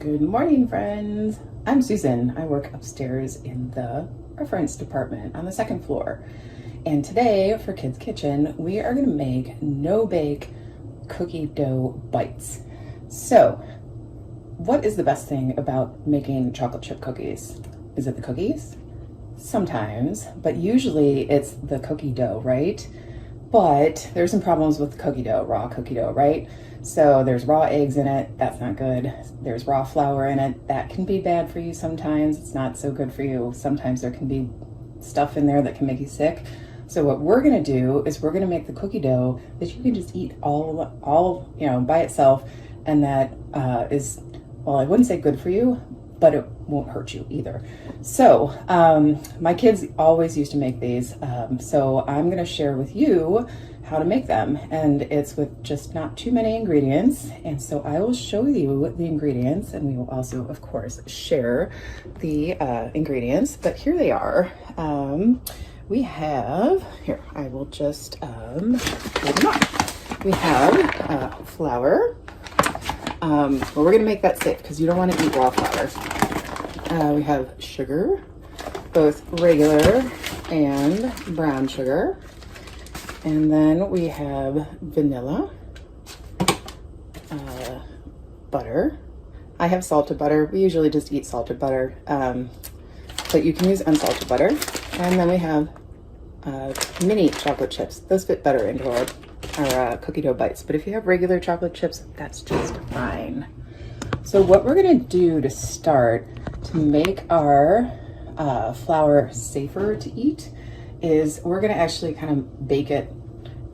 Good morning, friends. I'm Susan. I work upstairs in the reference department on the second floor. And today for Kids Kitchen, we are going to make no-bake cookie dough bites. So, what is the best thing about making chocolate chip cookies? Is it the cookies? Sometimes, but usually it's the cookie dough, right? But there's some problems with cookie dough, raw cookie dough, right? So there's raw eggs in it, that's not good. There's raw flour in it, that can be bad for you sometimes. It's not so good for you. Sometimes there can be stuff in there that can make you sick. So what we're gonna do is we're gonna make the cookie dough that you can just eat all by itself, and that is, well, I wouldn't say good for you, but it won't hurt you either. So my kids always used to make these, so I'm gonna share with you how to make them, and it's with just not too many ingredients. And so I will show you the ingredients, and we will also, of course, share the ingredients, but here they are. We have, here, I will just hold them up. We have flour. Well, we're gonna make that safe because you don't want to eat raw flour. We have sugar, both regular and brown sugar. And then we have vanilla, butter. I have salted butter. We usually just eat salted butter, but you can use unsalted butter. And then we have mini chocolate chips. Those fit better into our cookie dough bites. But if you have regular chocolate chips, that's just fine. So what we're gonna do to start to make our flour safer to eat is we're gonna actually kind of bake it,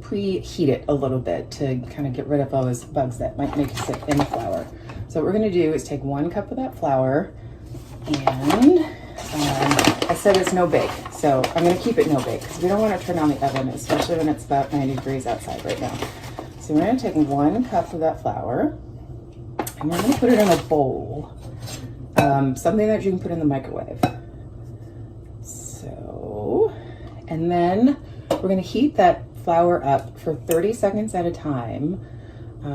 preheat it a little bit to kind of get rid of those bugs that might make you sick in the flour. So what we're gonna do is take 1 cup of that flour, and I said it's no bake, so I'm gonna keep it no bake because we don't want to turn on the oven, especially when it's about 90 degrees outside right now. So we're gonna take 1 cup of that flour, and we're gonna put it in a bowl, something that you can put in the microwave. So, and then we're gonna heat that flour up for 30 seconds at a time.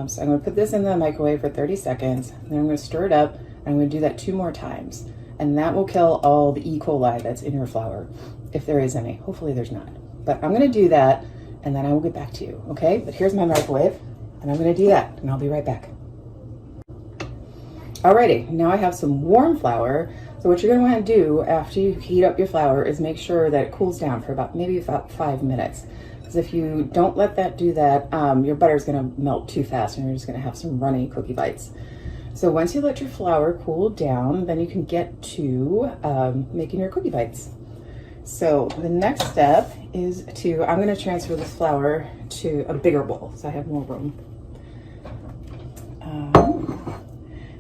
So I'm gonna put this in the microwave for 30 seconds, and then I'm gonna stir it up, and I'm gonna do that 2 more times. And that will kill all the E. coli that's in your flour, if there is any. Hopefully there's not. But I'm gonna do that, and then I will get back to you, okay? But here's my microwave, and I'm gonna do that, and I'll be right back. Alrighty, now I have some warm flour. So what you're gonna wanna do after you heat up your flour is make sure that it cools down for maybe about 5 minutes. Because if you don't let that do that, your butter's gonna melt too fast, and you're just gonna have some runny cookie bites. So once you let your flour cool down, then you can get to making your cookie bites. So the next step is I'm gonna transfer this flour to a bigger bowl, so I have more room.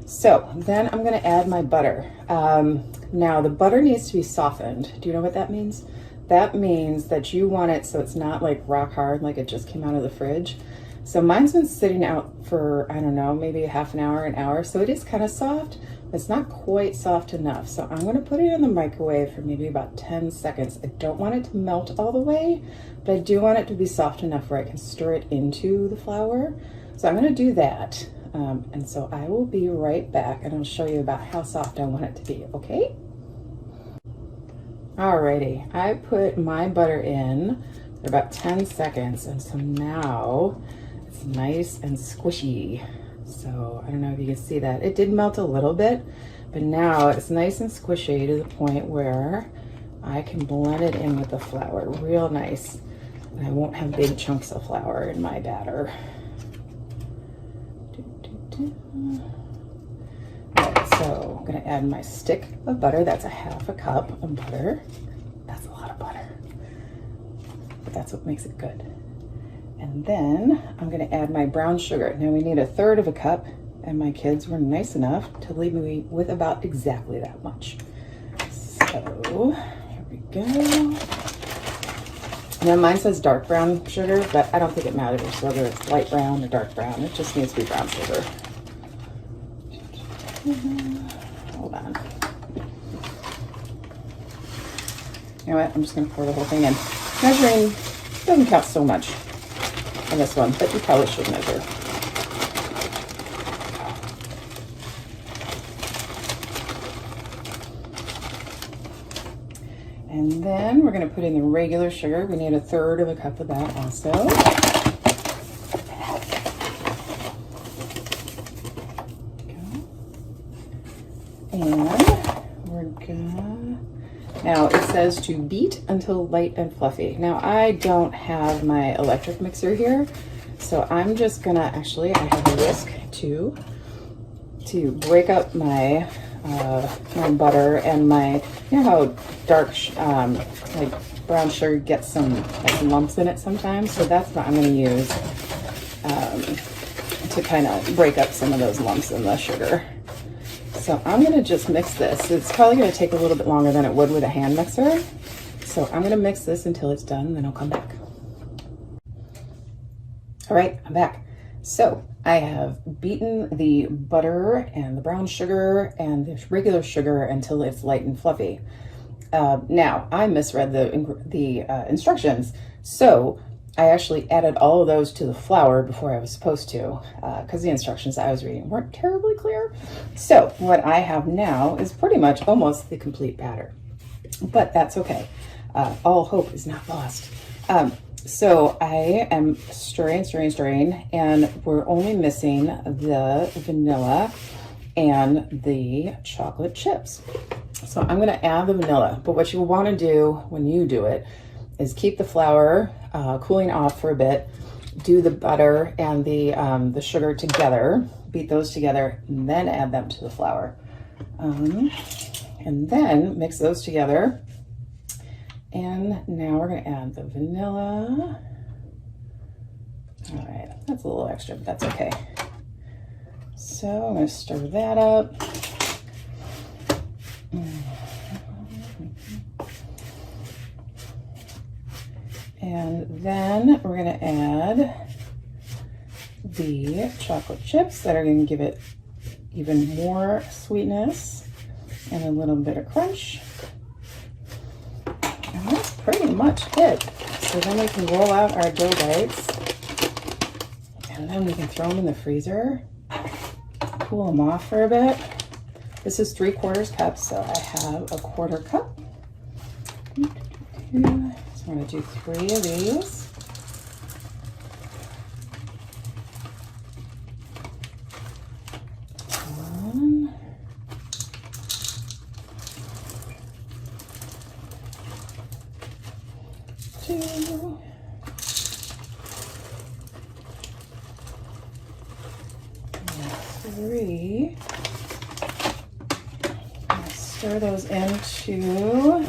So then I'm gonna add my butter. Now the butter needs to be softened. Do you know what that means? That means that you want it so it's not like rock hard, like it just came out of the fridge. So mine's been sitting out for, I don't know, maybe half an hour. So it is kind of soft, but it's not quite soft enough. So I'm gonna put it in the microwave for maybe about 10 seconds. I don't want it to melt all the way, but I do want it to be soft enough where I can stir it into the flour. So I'm gonna do that. And so I will be right back, and I'll show you about how soft I want it to be, okay? Alrighty, I put my butter in for about 10 seconds, and so now it's nice and squishy. So I don't know if you can see that. It did melt a little bit, but now it's nice and squishy to the point where I can blend it in with the flour real nice, and I won't have big chunks of flour in my batter. Alright, so I'm gonna add my stick of butter. That's a half a cup of butter. That's a lot of butter, but that's what makes it good. And then I'm gonna add my brown sugar. Now we need 1/3 of a cup, and my kids were nice enough to leave me with about exactly that much. So here we go. Now mine says dark brown sugar, but I don't think it matters whether it's light brown or dark brown. It just needs to be brown sugar. Hold on. You know what? I'm just going to pour the whole thing in. Measuring doesn't count so much on this one, but you probably should measure. And then we're going to put in the regular sugar. We need 1/3 of a cup of that also. And we're gonna, now it says to beat until light and fluffy. Now I don't have my electric mixer here, so I'm just gonna, actually I have a whisk to break up my my butter and my, you know how dark like brown sugar gets some like lumps in it sometimes, so that's what I'm gonna use to kind of break up some of those lumps in the sugar. So I'm gonna just mix this. It's probably gonna take a little bit longer than it would with a hand mixer. So I'm gonna mix this until it's done, and then I'll come back. All right, I'm back. So I have beaten the butter and the brown sugar and the regular sugar until it's light and fluffy. Now I misread the instructions. So I actually added all of those to the flour before I was supposed to, because the instructions I was reading weren't terribly clear. So what I have now is pretty much almost the complete batter, but that's okay. All hope is not lost. So I am stirring, and we're only missing the vanilla and the chocolate chips. So I'm gonna add the vanilla, but what you want to do when you do it is keep the flour cooling off for a bit, do the butter and the sugar together, beat those together, and then add them to the flour. And then mix those together. And now we're gonna add the vanilla. All right, that's a little extra, but that's okay. So I'm gonna stir that up. And then we're gonna add the chocolate chips that are gonna give it even more sweetness and a little bit of crunch. And that's pretty much it. So then we can roll out our dough bites, and then we can throw them in the freezer, cool them off for a bit. This is 3/4 cup, so I have a 1/4 cup. So I'm gonna do 3 of these. One. 2. 3. Stir those into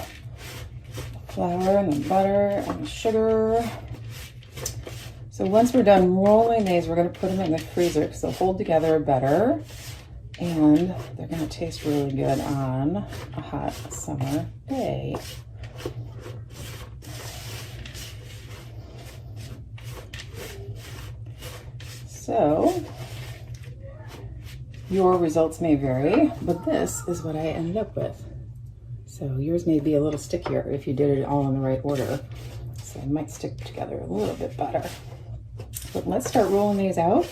flour and the butter and the sugar. So once we're done rolling these, we're going to put them in the freezer because they'll hold together better, and they're going to taste really good on a hot summer day. So your results may vary, but this is what I ended up with. So yours may be a little stickier if you did it all in the right order. So it might stick together a little bit better. But let's start rolling these out.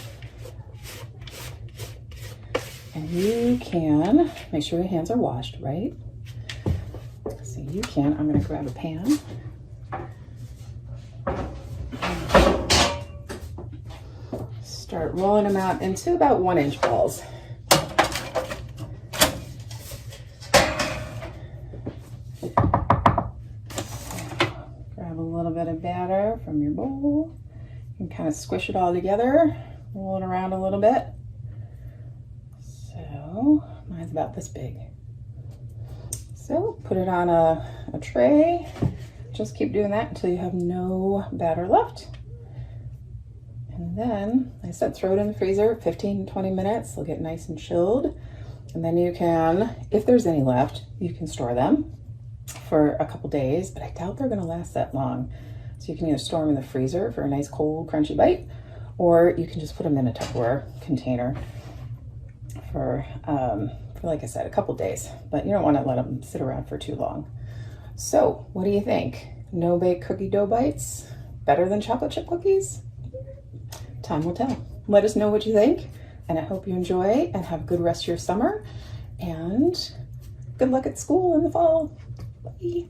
And you can make sure your hands are washed, right? So you can, I'm gonna grab a pan. Start rolling them out into about 1-inch balls. Of batter from your bowl and kind of squish it all together, roll it around a little bit. So mine's about this big. So put it on a tray. Just keep doing that until you have no batter left. And then, like I said, throw it in the freezer, 15-20 minutes. They'll get nice and chilled. And then you can, if there's any left, you can store them for a couple days, but I doubt they're gonna last that long. So you can either store them in the freezer for a nice cold crunchy bite, or you can just put them in a Tupperware container for like I said, a couple days, but you don't want to let them sit around for too long. So what do you think? No bake cookie dough bites better than chocolate chip cookies? Time will tell. Let us know what you think, and I hope you enjoy and have a good rest of your summer, and good luck at school in the fall. Bye.